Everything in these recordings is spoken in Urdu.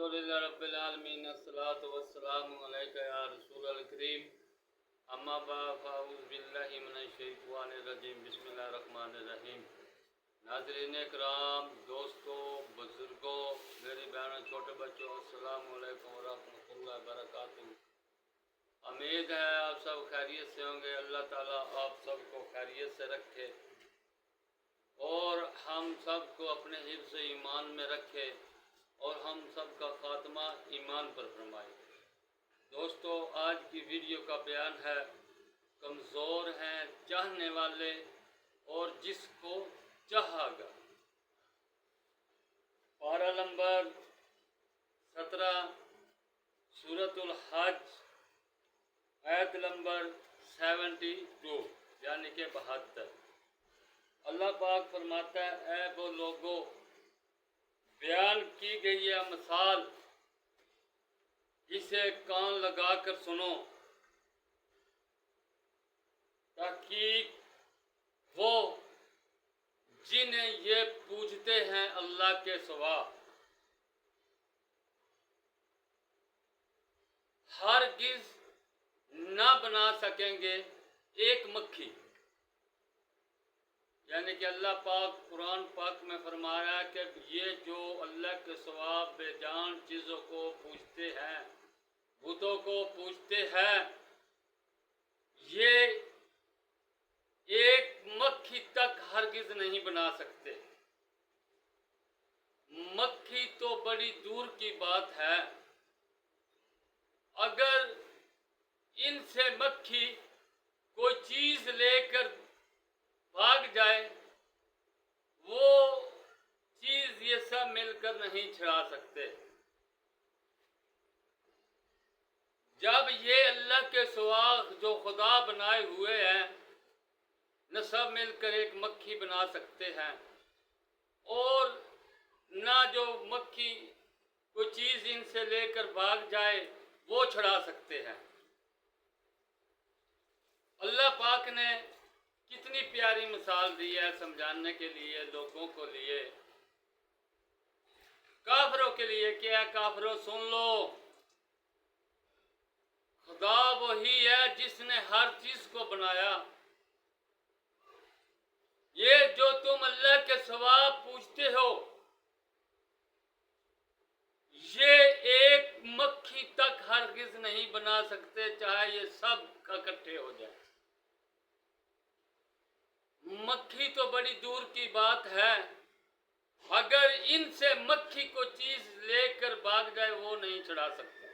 الحمدللہ رب العالمین الصلاۃ والسلام علیکہ یا رسول الکریم اما بعد فاعوذ باللہ من الشیطان الرجیم بسم اللہ الرحمن الرحیم۔ ناظرین کرام، دوستوں، بزرگوں، میری بہنوں، چھوٹے بچوں، السلام علیکم ورحمۃ اللہ وبرکاتہ۔ امید ہے آپ سب خیریت سے ہوں گے۔ اللہ تعالیٰ آپ سب کو خیریت سے رکھے اور ہم سب کو اپنے حفظ ایمان میں رکھے اور ہم سب کا خاتمہ ایمان پر فرمائے۔ دوستو، آج کی ویڈیو کا بیان ہے کمزور ہیں چاہنے والے اور جس کو چاہا گا۔ پارہ نمبر 17 سورۃ الحج آیت نمبر 72 یعنی کہ 72۔ اللہ پاک فرماتا ہے، اے وہ لوگوں، بیان کی گئی ہے مثال، اسے کان لگا کر سنو۔ تحقیق وہ جنہیں یہ پوجتے ہیں اللہ کے سوا ہرگز نہ بنا سکیں گے ایک مکھی۔ یعنی کہ اللہ پاک قرآن پاک میں فرما رہا ہے کہ یہ جو اللہ کے سوا بے جان چیزوں کو پوجتے ہیں، بتوں کو پوجتے ہیں، یہ ایک مکھی تک ہرگز نہیں بنا سکتے۔ مکھی تو بڑی دور کی بات ہے، اگر ان سے مکھی کوئی چیز لے کر بھاگ جائے، وہ چیز یہ سب مل کر نہیں چھڑا سکتے۔ جب یہ اللہ کے سوا جو خدا بنائے ہوئے ہیں نہ سب مل کر ایک مکھی بنا سکتے ہیں، اور نہ جو مکھی کوئی چیز ان سے لے کر بھاگ جائے وہ چھڑا سکتے ہیں۔ اللہ پاک نے کتنی پیاری مثال دی ہے سمجھانے کے لیے، لوگوں کو لیے، کافروں کے لیے۔ کیا کافروں، سن لو، خدا وہی ہے جس نے ہر چیز کو بنایا۔ یہ جو تم اللہ کے سوا پوجتے ہو، یہ ایک مکھی تک ہرگز نہیں بنا سکتے، چاہے یہ سب اکٹھے ہو جائے۔ مکھی تو بڑی دور کی بات ہے، اگر ان سے مکھی کو چیز لے کر بھاگ جائے وہ نہیں چھڑا سکتے۔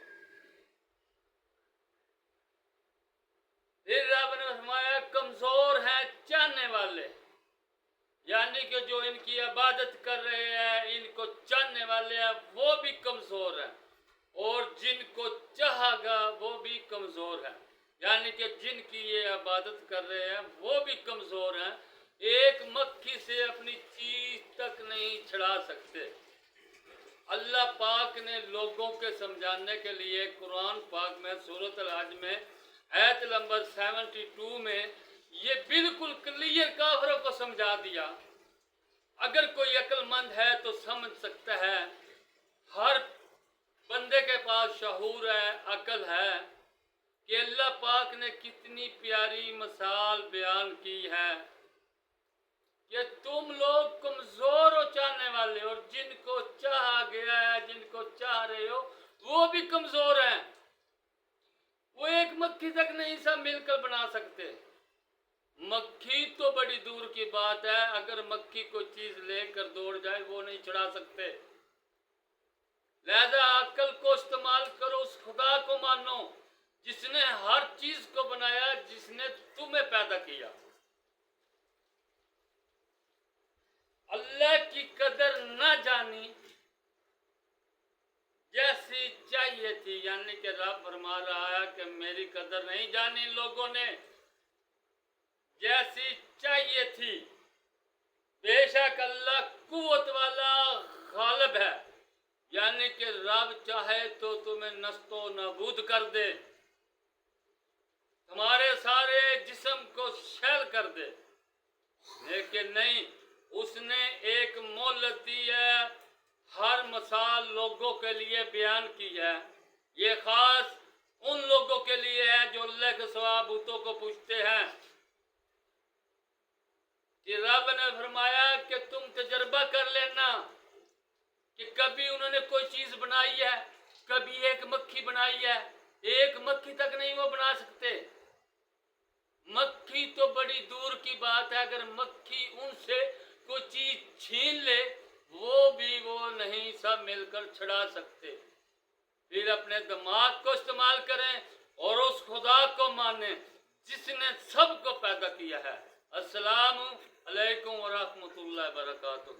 پھر رب نے فرمایا کمزور ہیں چاہنے والے، یعنی کہ جو ان کی عبادت کر رہے ہیں، ان کو چاہنے والے ہیں، وہ بھی کمزور ہیں، اور جن کو چاہا گا وہ بھی کمزور ہیں۔ یعنی کہ جن کی یہ عبادت کر رہے ہیں وہ بھی کمزور ہیں، ایک مکھی سے اپنی چیز تک نہیں چھڑا سکتے۔ اللہ پاک نے لوگوں کے سمجھانے کے لیے قرآن پاک میں سورۃ الحج میں آیت نمبر 72 میں یہ بالکل کلیئر کافروں کو سمجھا دیا۔ اگر کوئی عقل مند ہے تو سمجھ سکتا ہے، ہر بندے کے پاس شعور ہے، عقل ہے، کہ اللہ پاک نے کتنی پیاری مثال بیان کی ہے کہ تم لوگ کمزور ہو چاہنے والے، اور جن کو چاہا گیا ہے، جن کو چاہ رہے ہو، وہ بھی کمزور ہیں۔ وہ ایک مکھی تک نہیں سب مل کر بنا سکتے۔ مکھی تو بڑی دور کی بات ہے، اگر مکھی کوئی چیز لے کر دوڑ جائے وہ نہیں چھڑا سکتے۔ لہذا عقل کو استعمال کرو، اس خدا کو مانو جس نے ہر چیز کو بنایا، جس نے تمہیں پیدا کیا۔ اللہ کی قدر نہ جانی جیسی چاہیے تھی، یعنی کہ رب فرما رہا ہے کہ میری قدر نہیں جانی لوگوں نے جیسی چاہیے تھی۔ بے شک اللہ قوت والا غالب ہے، یعنی کہ رب چاہے تو تمہیں نست و نابود کر دے، تمہارے سارے جسم کو شیل کر دے، لیکن نہیں، اس نے ایک مہلت دی ہے ہر مثال لوگوں کے لیے بیان کی ہے، یہ خاص ان لوگوں کے لیے ہے جو اللہ کے سوا بتوں کو پوجتے ہیں، کہ رب نے فرمایا کہ تم تجربہ کر لینا کہ کبھی انہوں نے کوئی چیز بنائی ہے، کبھی ایک مکھی بنائی ہے، ایک مکھی تک نہیں وہ بنا سکتے، مکھی تو بڑی دور کی بات ہے، اگر مکھی ان سے کوئی چیز چھین لے وہ بھی وہ نہیں سب مل کر چھڑا سکتے۔ پھر اپنے دماغ کو استعمال کریں اور اس خدا کو مانیں جس نے سب کو پیدا کیا ہے۔ السلام علیکم ورحمۃ اللہ وبرکاتہ۔